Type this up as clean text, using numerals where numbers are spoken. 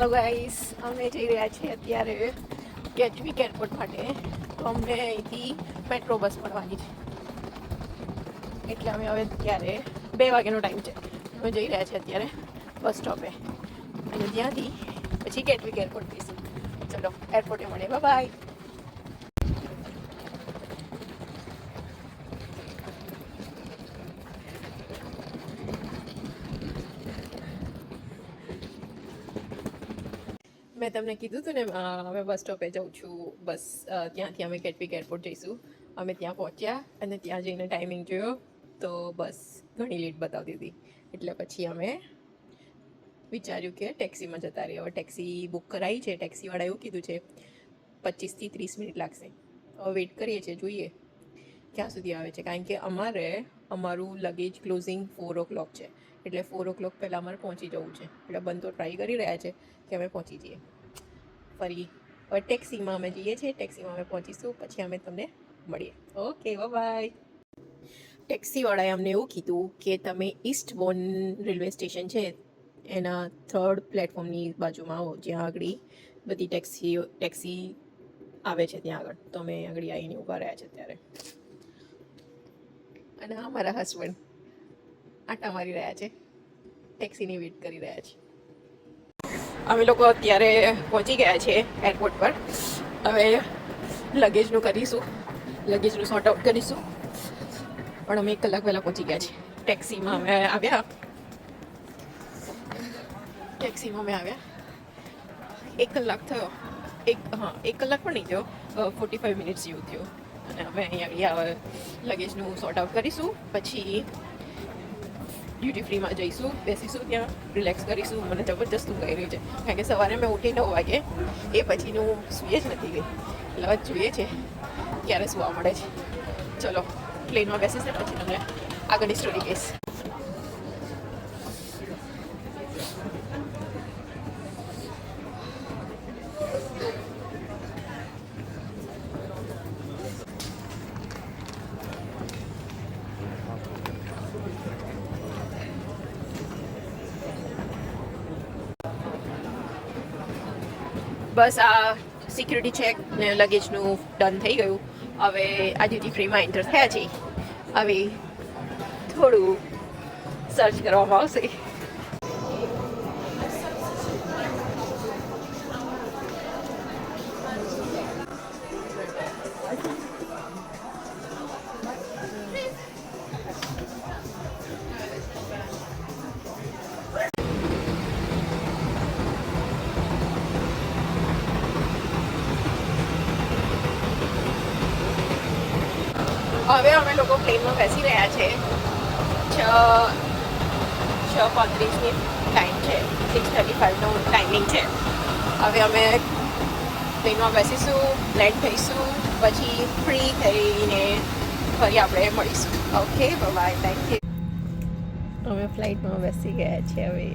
Hello guys, અમે જઈ રહ્યા છીએ અત્યારે કેચવીક એરપોર્ટ માટે. તો અમને અહીંથી મેટ્રો બસ મળવાની છે, એટલે અમે હવે અત્યારે 2 વાગ્યાનો ટાઈમ છે. અમે જઈ રહ્યા છીએ અત્યારે બસ સ્ટોપે અને ત્યાંથી પછી કેચવીક એરપોર્ટ જઈશું. ચલો એરપોર્ટે મળીએ, બાય. મેં તમને કીધું હતું ને, અમે બસ સ્ટોપે જાઉં છું. બસ ત્યાંથી અમે કેટવીક એરપોર્ટ જઈશું. અમે ત્યાં પહોંચ્યા અને ત્યાં જઈને ટાઈમિંગ જોયો તો બસ ઘણી લેટ બતાવતી હતી. એટલે પછી અમે વિચાર્યું કે ટેક્સીમાં જતા રહીએ. હવે ટેક્સી બુક કરાવી છે. ટેક્સીવાળા એવું કીધું છે 25 થી 30 મિનિટ લાગશે. હવે વેઇટ કરીએ છીએ, જોઈએ ક્યાં સુધી આવે છે. કારણ કે અમારું લગેજ ક્લોઝિંગ 4 o'clock છે, એટલે 4 o'clock પહેલાં અમારે પહોંચી જવું છે. એટલે બંધ તો ટ્રાય કરી રહ્યા છે કે અમે પહોંચી જઈએ. ફરી હવે ટેક્સીમાં અમે જઈએ છીએ. ટેક્સીમાં અમે પહોંચીશું, પછી અમે તમને મળીએ. Okay, by. ટેક્સીવાળાએ અમને એવું કીધું કે તમે ઈસ્ટબોર્ન રેલવે સ્ટેશન છે એના 3rd પ્લેટફોર્મની બાજુમાં આવો, જ્યાં આગળ બધી ટેક્સી આવે છે ત્યાં આગળ. તો અમે આગળ આવીને ઊભા રહ્યા છે અત્યારે. અને અમારા હસબન્ડ આટા મારી રહ્યા છે, ટેક્સીની વેઇટ કરી રહ્યા છે. અમે લોકો અત્યારે પહોંચી ગયા છે એરપોર્ટ પર. હવે લગેજનું કરીશું, લગેજનું સોર્ટ આઉટ કરીશું. પણ અમે 1 કલાક પહેલાં પહોંચી ગયા છીએ. ટેક્સીમાં અમે આવ્યા 1 કલાક થયો. 1 કલાક પણ નહીં થયો, 45 મિનિટ્સ જેવું થયું. અને અમે અહીંયા હવે લગેજનું સોર્ટ આઉટ કરીશું, પછી ડ્યુટી ફ્રીમાં જઈશું, બેસીશું, ત્યાં રિલેક્સ કરીશું. મને જબરજસ્ત ઊંઘ આવી રહી છે, કારણ કે સવારે મેં ઉઠી 9 વાગે, એ પછીનું સૂઈ જ નથી ગઈ. એટલે હવે જોઈએ છે ક્યારે સુવા મળે છે. ચલો પ્લેનમાં બેસીશ ને પછી તમને આગળની સ્ટોરી કહીશ. બસ આ સિક્યુરિટી ચેક ને લગેજનું ડન થઈ ગયું. હવે આ ડ્યુટી ફ્રીમાં એન્ટર થયા છે. હવે થોડું સર્ચ કરવામાં આવશે. હવે અમે લોકો પ્લેનમાં બેસી રહ્યા છે. 6:35ની ટાઈમ છે, 6:35નો ટાઈમિંગ છે. હવે અમે પ્લેનમાં બેસીશું, લેન્ડ થઈશું, પછી ફ્રી થઈને ફરી આપણે મળીશું. Okay, bye, thank you. અમે ફ્લાઇટમાં બેસી ગયા છે હવે.